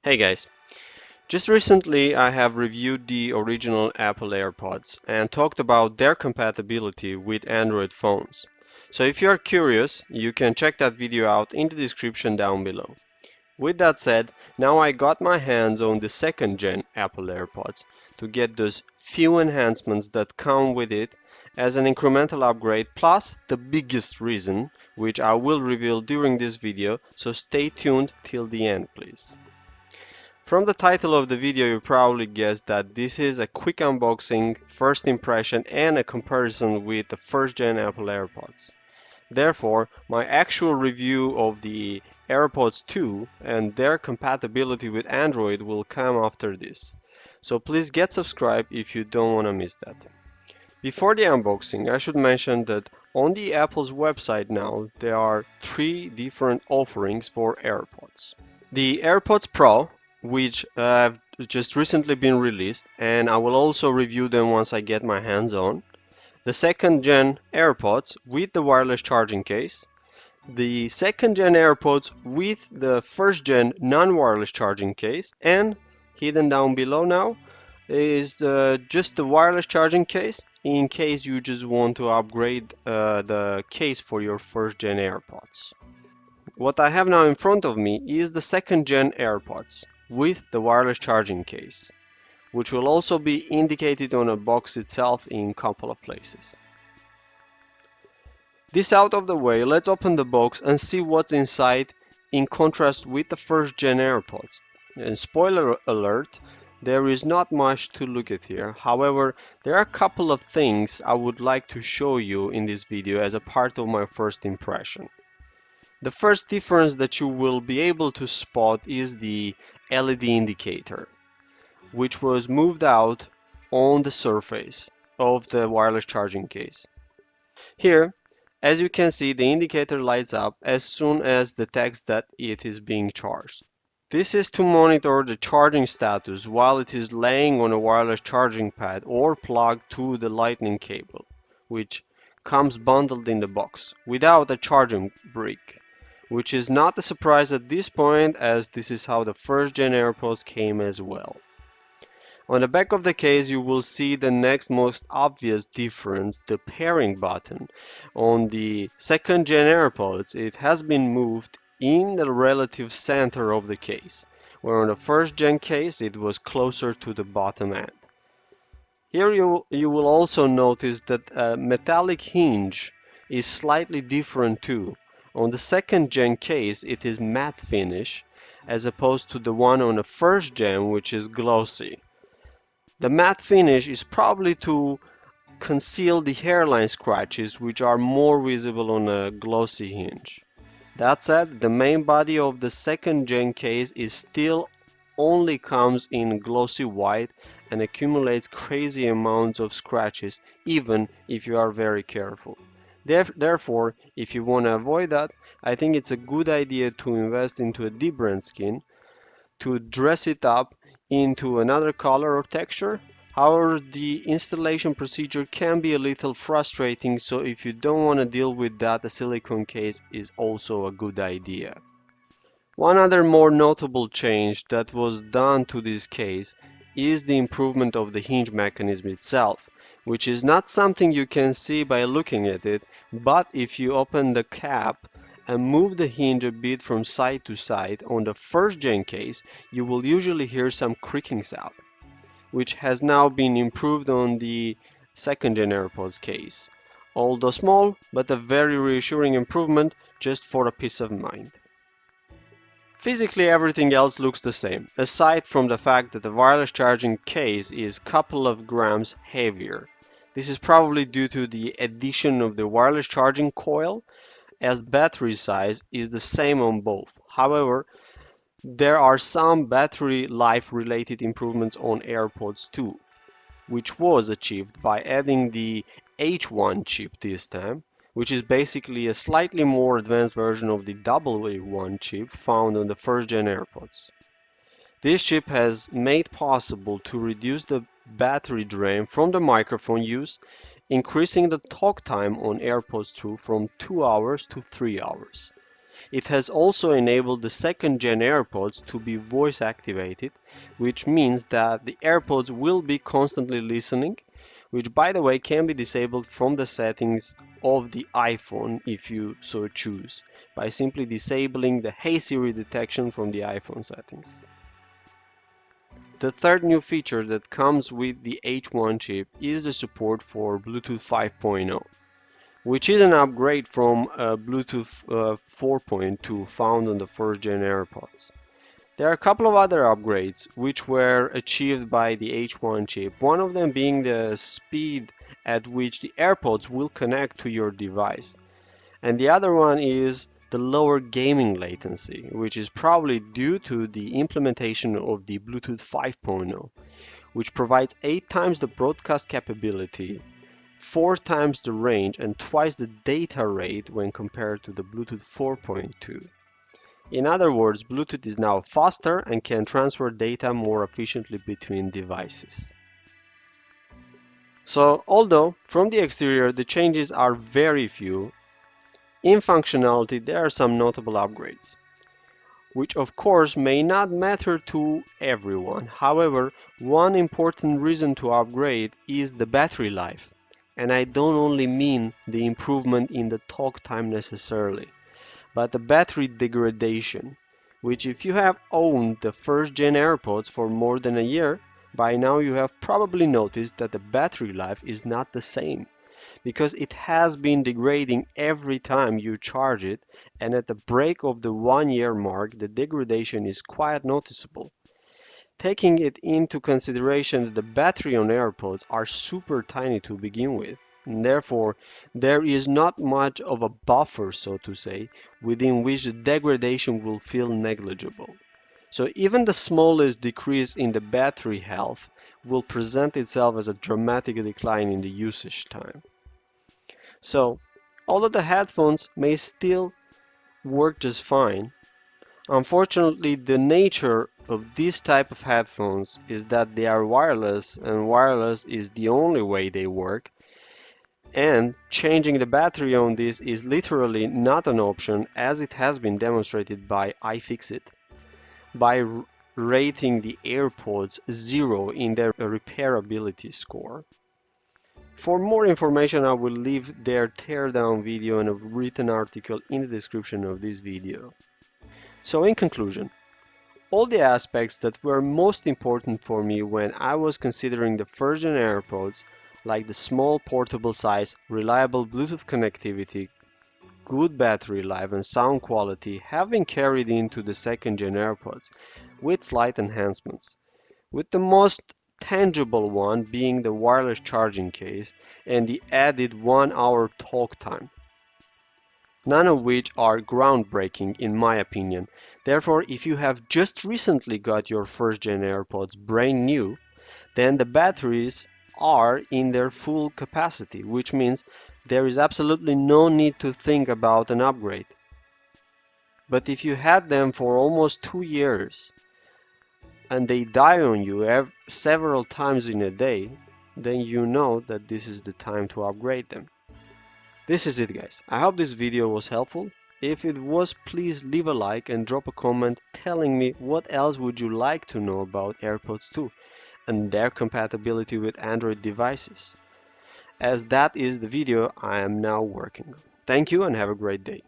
Hey guys, just recently I have reviewed the original Apple AirPods and talked about their compatibility with Android phones. So if you are curious, you can check that video out in the description down below. With that said, now I got my hands on the second gen Apple AirPods to get those few enhancements that come with it as an incremental upgrade, plus the biggest reason, which I will reveal during this video, so stay tuned till the end please. From the title of the video you probably guessed that this is a quick unboxing, first impression and a comparison with the first gen Apple AirPods. Therefore, my actual review of the AirPods 2 and their compatibility with Android will come after this. So please get subscribed if you don't want to miss that. Before the unboxing, I should mention that on the Apple's website now there are three different offerings for AirPods. The AirPods Pro, which have just recently been released, and I will also review them once I get my hands on. The second gen AirPods with the wireless charging case. The second gen AirPods with the first gen non-wireless charging case. And hidden down below now is just the wireless charging case in case you just want to upgrade the case for your first gen AirPods. What I have now in front of me is the second gen AirPods with the wireless charging case, which will also be indicated on a box itself in a couple of places. This out of the way, let's open the box and see what's inside in contrast with the first gen AirPods. And spoiler alert, there is not much to look at here. However, there are a couple of things I would like to show you in this video as a part of my first impression. The first difference that you will be able to spot is the LED indicator, which was moved out on the surface of the wireless charging case. Here, as you can see, the indicator lights up as soon as detects that it is being charged. This is to monitor the charging status while it is laying on a wireless charging pad or plugged to the lightning cable, which comes bundled in the box without a charging brick, which is not a surprise at this point as this is how the first gen AirPods came as well. On the back of the case you will see the next most obvious difference, the pairing button. On the second gen AirPods it has been moved in the relative center of the case, where on the first gen case it was closer to the bottom end. Here you will also notice that a metallic hinge is slightly different too. On the second gen case it is matte finish as opposed to the one on the first gen which is glossy. The matte finish is probably to conceal the hairline scratches which are more visible on a glossy hinge. That said, the main body of the second gen case is still only comes in glossy white and accumulates crazy amounts of scratches even if you are very careful. Therefore, if you want to avoid that, I think it's a good idea to invest into a deep brand skin to dress it up into another color or texture. However, the installation procedure can be a little frustrating, so if you don't want to deal with that, a silicone case is also a good idea. One other more notable change that was done to this case is the improvement of the hinge mechanism itself, which is not something you can see by looking at it, but if you open the cap and move the hinge a bit from side to side on the first gen case, you will usually hear some creaking sound, which has now been improved on the second gen AirPods case. Although small, but a very reassuring improvement just for a peace of mind. Physically everything else looks the same, aside from the fact that the wireless charging case is a couple of grams heavier. This is probably due to the addition of the wireless charging coil, as battery size is the same on both. However, there are some battery life related improvements on AirPods 2, which was achieved by adding the H1 chip this time, which is basically a slightly more advanced version of the W1 chip found on the first gen AirPods. This chip has made possible to reduce the battery drain from the microphone use, increasing the talk time on AirPods 2 from 2 hours to 3 hours. It has also enabled the second gen AirPods to be voice activated, which means that the AirPods will be constantly listening, which by the way can be disabled from the settings of the iPhone if you so choose, by simply disabling the Hey Siri detection from the iPhone settings. The third new feature that comes with the H1 chip is the support for Bluetooth 5.0, which is an upgrade from Bluetooth 4.2 found on the first gen AirPods. There are a couple of other upgrades which were achieved by the H1 chip, one of them being the speed at which the AirPods will connect to your device, and the other one is the lower gaming latency, which is probably due to the implementation of the Bluetooth 5.0, which provides 8 times the broadcast capability, 4 times the range, and twice the data rate when compared to the Bluetooth 4.2. In other words, Bluetooth is now faster and can transfer data more efficiently between devices. So, although from the exterior the changes are very few, in functionality there are some notable upgrades, which of course may not matter to everyone. However, one important reason to upgrade is the battery life. And I don't only mean the improvement in the talk time necessarily, but the battery degradation, which if you have owned the first gen AirPods for more than a year, by now you have probably noticed that the battery life is not the same, because it has been degrading every time you charge it, and at the break of the 1 year mark the degradation is quite noticeable. Taking it into consideration that the battery on AirPods are super tiny to begin with, and therefore there is not much of a buffer, so to say, within which the degradation will feel negligible. So even the smallest decrease in the battery health will present itself as a dramatic decline in the usage time. So, although the headphones may still work just fine, unfortunately the nature of this type of headphones is that they are wireless, and wireless is the only way they work, and changing the battery on this is literally not an option, as it has been demonstrated by iFixit by rating the AirPods 0 in their repairability score. For more information, I will leave their teardown video and a written article in the description of this video. So in conclusion, all the aspects that were most important for me when I was considering the first gen AirPods, like the small portable size, reliable Bluetooth connectivity, good battery life and sound quality, have been carried into the second gen AirPods with slight enhancements, with the most tangible one being the wireless charging case and the added 1 hour talk time, none of which are groundbreaking in my opinion. Therefore, if you have just recently got your first gen AirPods brand new, then the batteries are in their full capacity, which means there is absolutely no need to think about an upgrade. But if you had them for almost 2 years and they die on you several times in a day, then you know that this is the time to upgrade them. This is it, guys. I hope this video was helpful. If it was, please leave a like and drop a comment telling me what else would you like to know about AirPods 2 and their compatibility with Android devices, as that is the video I am now working on. Thank you and have a great day.